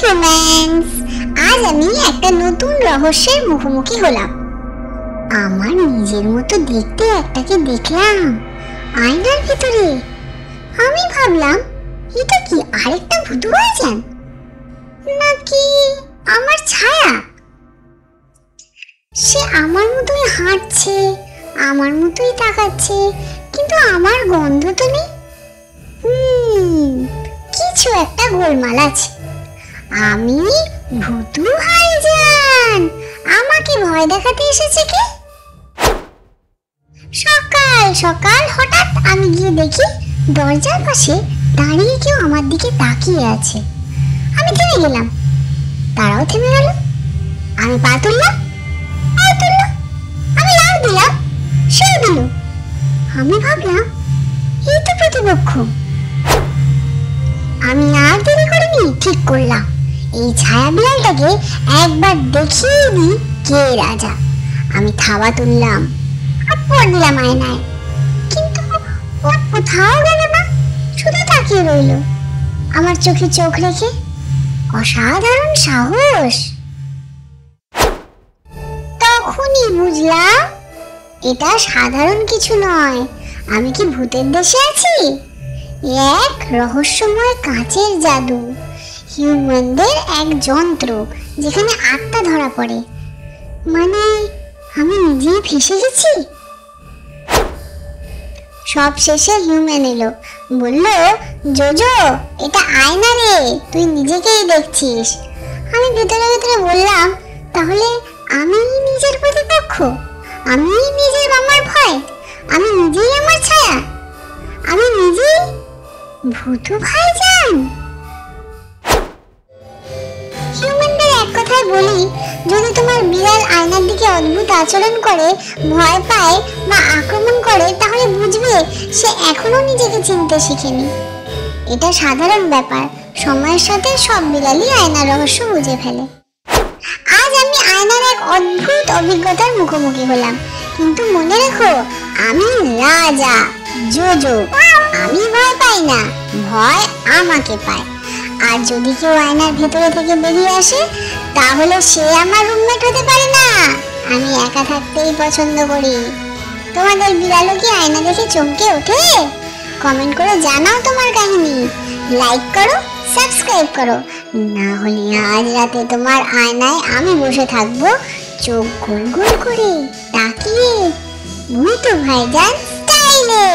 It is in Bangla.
রোম্যান্স। আজ আমি একটা নতুন রহস্যের মুখোমুখি হলাম। আমার নিজের মতো দেখতে একটাকে দেখলাম আয়নার ভিতরে। আমি ভাবলাম এটা কি আরেকটা ভূত ভাইজান নাকি আমার ছায়া। সে আমার মতোই হাঁটছে, আমার মতোই তাকাচ্ছে, কিন্তু আমার গন্ধ তো নেই। কিছু একটা গোলমাল আছে। আমি ভূতু ভাইজান, আমাকে ভয় দেখাতে এসেছে কে? সকাল সকাল হঠাৎ আমি গিয়ে দেখি দরজার পাশে দাঁড়িয়ে কেউ আমার দিকে তাকিয়ে আছে। আমি থেমে গেলাম, তারাও থেমে গেল। আমি পা তুললাম, আমি লাফ দিলাম, সেও দিল। আমি ভাবলাম এই তো প্রতিপক্ষ। আমি আর দেরি করিনি, ঠিক করলাম এই ছায়া বিড়ালটাকে একবার দেখিয়ে দিই কে রাজা। আমি থাবা তুললাম, পর দিলাম আয়নায়, কিন্তু ও কোথাও গেল না, শুধু তাকিয়ে রইল আমার চোখে চোখ রেখে। অসাধারণ সাহস। তখনই বুঝলাম এটা সাধারণ কিছু নয়। আমি কি ভূতের দেশে আছি? এক রহস্যময় কাঁচের জাদু, হিউম্যানদের এক যন্ত্র যেখানে আত্মা ধরা পড়ে। মানে আমি নিজেই ফেসে গেছি। সব শেষে হিউম্যান এলো, বলল, জোজো এটা আয়না রে, তুই নিজেকেই দেখছিস। আমি ভেতরে ভেতরে বললাম, তাহলে আমি নিজের প্রতিপক্ষ, আমি নিজের আমার ভয়, আমি নিজেই আমার ছায়া, আমি নিজেই ভূতু ভাইজান। হিউম্যানদের এক কথায় বলি, যদি তোমার বিড়াল আয়নার দিকে অদ্ভুত আচরণ করে, ভয় পায় বা আক্রমণ করে, তাহলে বুঝবে সে এখনো নিজেকে চিনতে শিখেনি। এটা সাধারণ ব্যাপার, সময়ের সাথে সব বিড়ালই আয়নার রহস্য বুঝে ফেলে। আজ আমি আয়নার এক অদ্ভুত অভিজ্ঞতার মুখোমুখি হলাম, কিন্তু মনে রেখো আমি রাজা জোজো। আমি ভয় পাই না, ভয় আমাকে পায়। আর যদি কেউ আয়নার ভেতরে থেকে বেরিয়ে আসে, তাহলে সে আমার রুমমেট হতে পারে না। আমি একা থাকতেই পছন্দ করি। তোমাদের বিড়ালও কি আয়না দেখে চমকে ওঠে? কমেন্ট করে জানাও তোমার কাহিনী। লাইক করো, সাবস্ক্রাইব করো, না হলে আজ রাতে তোমার আয়নায় আমি বসে থাকবো, চোখ গোল গোল করে তাকিয়ে, ভূতু ভাইজান স্টাইলে।